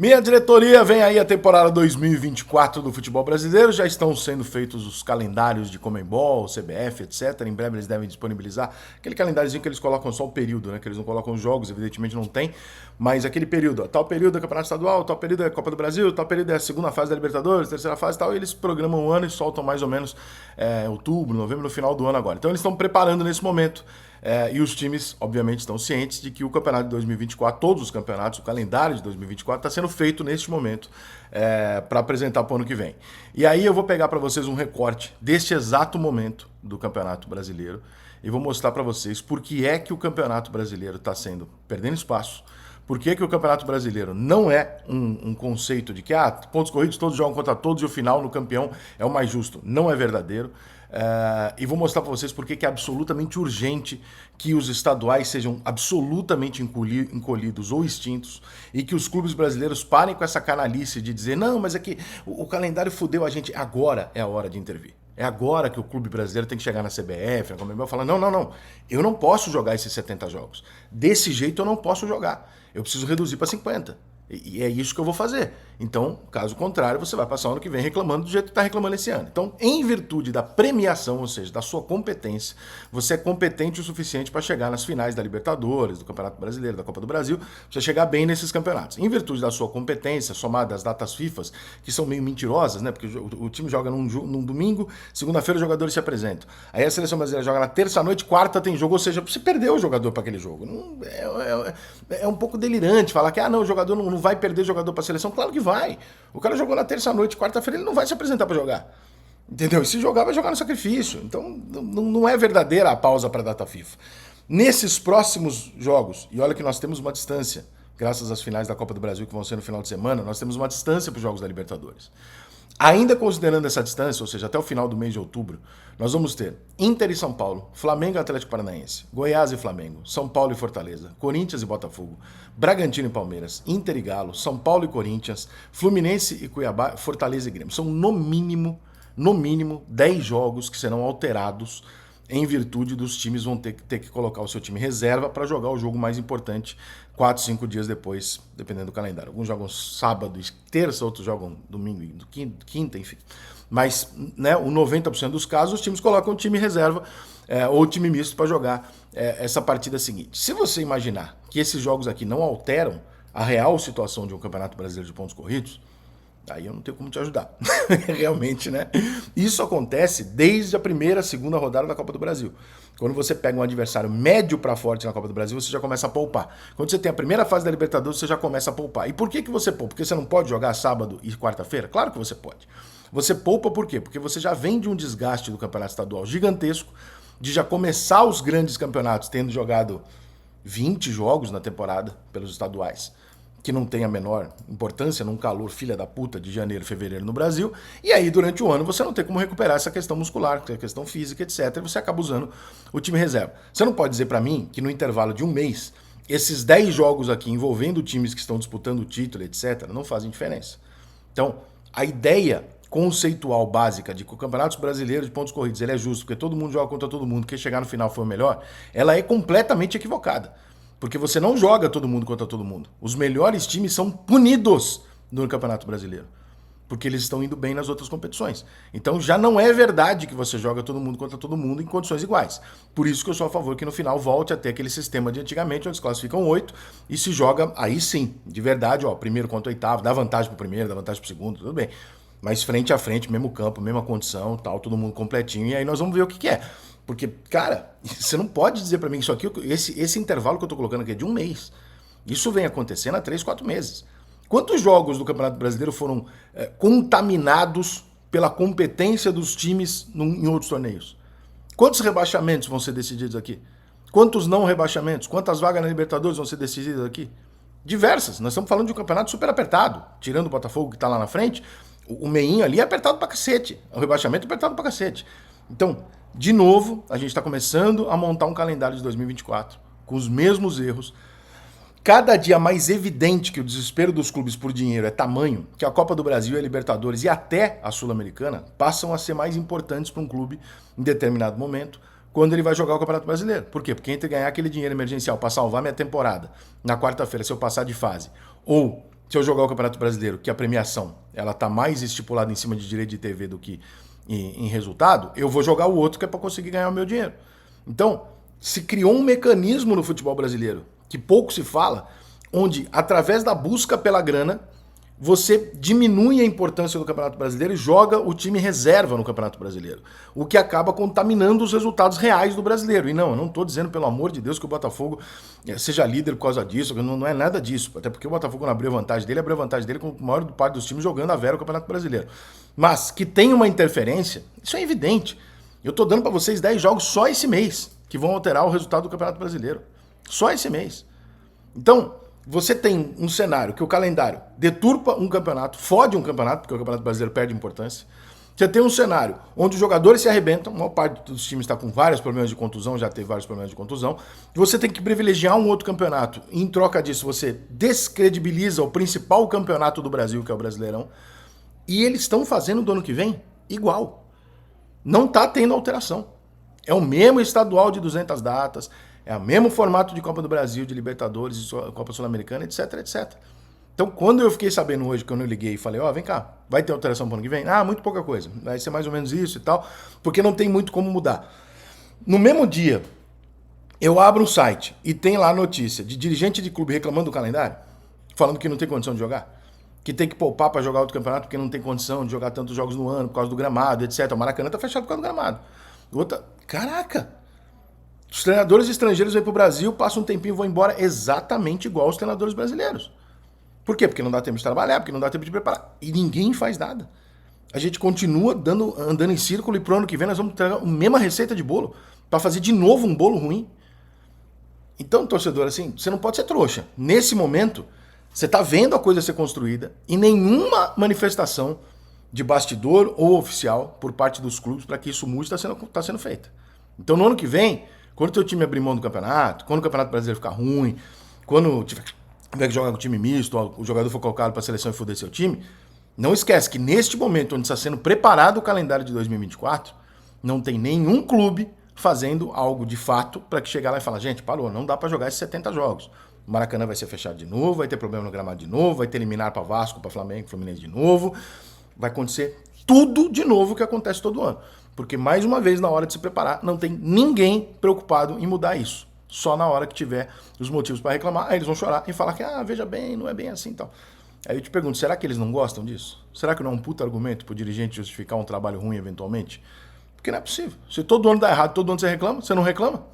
Minha diretoria, vem aí a temporada 2024 do futebol brasileiro, já estão sendo feitos os calendários de Conmebol, CBF, etc. Em breve eles devem disponibilizar aquele calendáriozinho que eles colocam só o período, né? Que eles não colocam os jogos, evidentemente não tem, mas aquele período, ó, tal período é Campeonato Estadual, tal período é Copa do Brasil, tal período é a segunda fase da Libertadores, terceira fase e tal, e eles programam o ano e soltam mais ou menos outubro, novembro, no final do ano agora. Então eles estão preparando nesse momento. E os times, obviamente, estão cientes de que o campeonato de 2024, todos os campeonatos, o calendário de 2024 está sendo feito neste momento para apresentar para o ano que vem. E aí eu vou pegar para vocês um recorte deste exato momento do Campeonato Brasileiro e vou mostrar para vocês por que é que o Campeonato Brasileiro está sendo perdendo espaço, por que o Campeonato Brasileiro não é um conceito de que pontos corridos, todos jogam contra todos e o final no campeão é o mais justo. Não é verdadeiro. E vou mostrar para vocês por que é absolutamente urgente que os estaduais sejam absolutamente encolhidos ou extintos e que os clubes brasileiros parem com essa canalice de dizer não, mas é que o calendário fudeu a gente. Agora é a hora de intervir. É agora que o clube brasileiro tem que chegar na CBF, na Conmebol, e falar não, eu não posso jogar esses 70 jogos. Desse jeito eu não posso jogar. Eu preciso reduzir para 50. E é isso que eu vou fazer. Então, caso contrário, você vai passar o ano que vem reclamando do jeito que está reclamando esse ano. Então, em virtude da premiação, ou seja, da sua competência, você é competente o suficiente para chegar nas finais da Libertadores, do Campeonato Brasileiro, da Copa do Brasil, você chegar bem nesses campeonatos. Em virtude da sua competência, somada às datas FIFA, que são meio mentirosas, né? Porque o time joga num domingo, segunda-feira os jogadores se apresentam. Aí a seleção brasileira joga na terça-noite, quarta tem jogo, ou seja, você perdeu o jogador para aquele jogo. É um pouco delirante falar que o jogador não vai perder jogador para a seleção. Claro que vai. O cara jogou na terça-noite, quarta-feira, ele não vai se apresentar para jogar. Entendeu? E se jogar, vai jogar no sacrifício. Então, não é verdadeira a pausa para a data FIFA. Nesses próximos jogos, e olha que nós temos uma distância, graças às finais da Copa do Brasil que vão ser no final de semana, nós temos uma distância para os jogos da Libertadores. Ainda considerando essa distância, ou seja, até o final do mês de outubro, nós vamos ter Inter e São Paulo, Flamengo e Atlético Paranaense, Goiás e Flamengo, São Paulo e Fortaleza, Corinthians e Botafogo, Bragantino e Palmeiras, Inter e Galo, São Paulo e Corinthians, Fluminense e Cuiabá, Fortaleza e Grêmio. São no mínimo 10 jogos que serão alterados em virtude dos times vão ter que colocar o seu time reserva para jogar o jogo mais importante 4, 5 dias depois, dependendo do calendário. Alguns jogam sábado e terça, outros jogam domingo e quinta, enfim. Mas né, o 90% dos casos, os times colocam o time reserva ou o time misto para jogar essa partida seguinte. Se você imaginar que esses jogos aqui não alteram a real situação de um Campeonato Brasileiro de pontos corridos, aí eu não tenho como te ajudar. Realmente, né? Isso acontece desde a primeira, segunda rodada da Copa do Brasil. Quando você pega um adversário médio para forte na Copa do Brasil, você já começa a poupar. Quando você tem a primeira fase da Libertadores, você já começa a poupar. E por que você poupa? Porque você não pode jogar sábado e quarta-feira? Claro que você pode. Você poupa por quê? Porque você já vem de um desgaste do Campeonato Estadual gigantesco, de já começar os grandes campeonatos tendo jogado 20 jogos na temporada pelos estaduais, que não tem a menor importância num calor filha da puta de janeiro, fevereiro no Brasil, e aí durante o ano você não tem como recuperar essa questão muscular, a questão física, etc, e você acaba usando o time reserva. Você não pode dizer para mim que no intervalo de um mês, esses 10 jogos aqui envolvendo times que estão disputando o título, etc, não fazem diferença. Então, a ideia conceitual básica de que o Campeonato Brasileiro de pontos corridos ele é justo, porque todo mundo joga contra todo mundo, quem chegar no final foi o melhor, ela é completamente equivocada. Porque você não joga todo mundo contra todo mundo. Os melhores times são punidos no Campeonato Brasileiro. Porque eles estão indo bem nas outras competições. Então já não é verdade que você joga todo mundo contra todo mundo em condições iguais. Por isso que eu sou a favor que no final volte a ter aquele sistema de antigamente, onde se classificam 8 e se joga, aí sim, de verdade, primeiro contra oitavo, dá vantagem pro primeiro, dá vantagem pro segundo, tudo bem. Mas frente a frente, mesmo campo, mesma condição, tal, todo mundo completinho. E aí nós vamos ver o que é. Porque, cara, você não pode dizer pra mim que isso aqui, esse intervalo que eu tô colocando aqui é de um mês. Isso vem acontecendo há 3, 4 meses. Quantos jogos do Campeonato Brasileiro foram contaminados pela competência dos times em outros torneios? Quantos rebaixamentos vão ser decididos aqui? Quantos não rebaixamentos? Quantas vagas na Libertadores vão ser decididas aqui? Diversas. Nós estamos falando de um campeonato super apertado. Tirando o Botafogo que tá lá na frente, o meinho ali é apertado pra cacete. O rebaixamento é apertado pra cacete. Então, de novo, a gente está começando a montar um calendário de 2024 com os mesmos erros. Cada dia mais evidente que o desespero dos clubes por dinheiro é tamanho que a Copa do Brasil, a Libertadores e até a Sul-Americana passam a ser mais importantes para um clube em determinado momento quando ele vai jogar o Campeonato Brasileiro. Por quê? Porque entre ganhar aquele dinheiro emergencial para salvar minha temporada na quarta-feira se eu passar de fase ou se eu jogar o Campeonato Brasileiro, que a premiação ela tá mais estipulada em cima de direito de TV do que em resultado, eu vou jogar o outro que é para conseguir ganhar o meu dinheiro. Então, se criou um mecanismo no futebol brasileiro, que pouco se fala, onde, através da busca pela grana, você diminui a importância do Campeonato Brasileiro e joga o time reserva no Campeonato Brasileiro. O que acaba contaminando os resultados reais do brasileiro. E não, eu não estou dizendo, pelo amor de Deus, que o Botafogo seja líder por causa disso, não é nada disso. Até porque o Botafogo não abriu vantagem dele com a maior parte dos times jogando a vera o Campeonato Brasileiro. Mas que tem uma interferência, isso é evidente. Eu estou dando para vocês 10 jogos só esse mês, que vão alterar o resultado do Campeonato Brasileiro. Só esse mês. Então, você tem um cenário que o calendário deturpa um campeonato, fode um campeonato, porque o Campeonato Brasileiro perde importância. Você tem um cenário onde os jogadores se arrebentam, a maior parte dos times está com vários problemas de contusão, já teve vários problemas de contusão. Você tem que privilegiar um outro campeonato. E em troca disso, você descredibiliza o principal campeonato do Brasil, que é o Brasileirão. E eles estão fazendo do ano que vem igual. Não está tendo alteração. É o mesmo estadual de 200 datas, é o mesmo formato de Copa do Brasil, de Libertadores, de Copa Sul-Americana, etc, etc. Então, quando eu fiquei sabendo hoje, quando eu liguei e falei, ó, vem cá, vai ter alteração pro ano que vem? Ah, muito pouca coisa. Vai ser mais ou menos isso e tal, porque não tem muito como mudar. No mesmo dia, eu abro um site e tem lá a notícia de dirigente de clube reclamando do calendário, falando que não tem condição de jogar, que tem que poupar para jogar outro campeonato porque não tem condição de jogar tantos jogos no ano por causa do gramado, etc. O Maracanã tá fechado por causa do gramado. Outra, caraca! Os treinadores estrangeiros vêm pro Brasil, passam um tempinho e vão embora exatamente igual os treinadores brasileiros. Por quê? Porque não dá tempo de trabalhar, porque não dá tempo de preparar. E ninguém faz nada. A gente continua andando em círculo e pro ano que vem nós vamos ter a mesma receita de bolo para fazer de novo um bolo ruim. Então, torcedor, assim, você não pode ser trouxa. Nesse momento, você tá vendo a coisa ser construída e nenhuma manifestação de bastidor ou oficial por parte dos clubes para que isso mude está sendo feita. Então, no ano que vem, quando o teu time abrir mão do campeonato, quando o Campeonato Brasileiro ficar ruim, quando tiver que jogar com time misto, o jogador for colocado para a seleção e foder seu time, não esquece que neste momento onde está sendo preparado o calendário de 2024, não tem nenhum clube fazendo algo de fato para que chegar lá e falar, gente, parou, não dá para jogar esses 70 jogos. O Maracanã vai ser fechado de novo, vai ter problema no gramado de novo, vai ter eliminar para Vasco, para Flamengo, Fluminense de novo. Vai acontecer tudo de novo que acontece todo ano. Porque, mais uma vez, na hora de se preparar, não tem ninguém preocupado em mudar isso. Só na hora que tiver os motivos para reclamar, aí eles vão chorar e falar que, veja bem, não é bem assim e tal. Aí eu te pergunto, será que eles não gostam disso? Será que não é um puta argumento pro dirigente justificar um trabalho ruim eventualmente? Porque não é possível. Se todo ano dá errado, todo ano você reclama, você não reclama?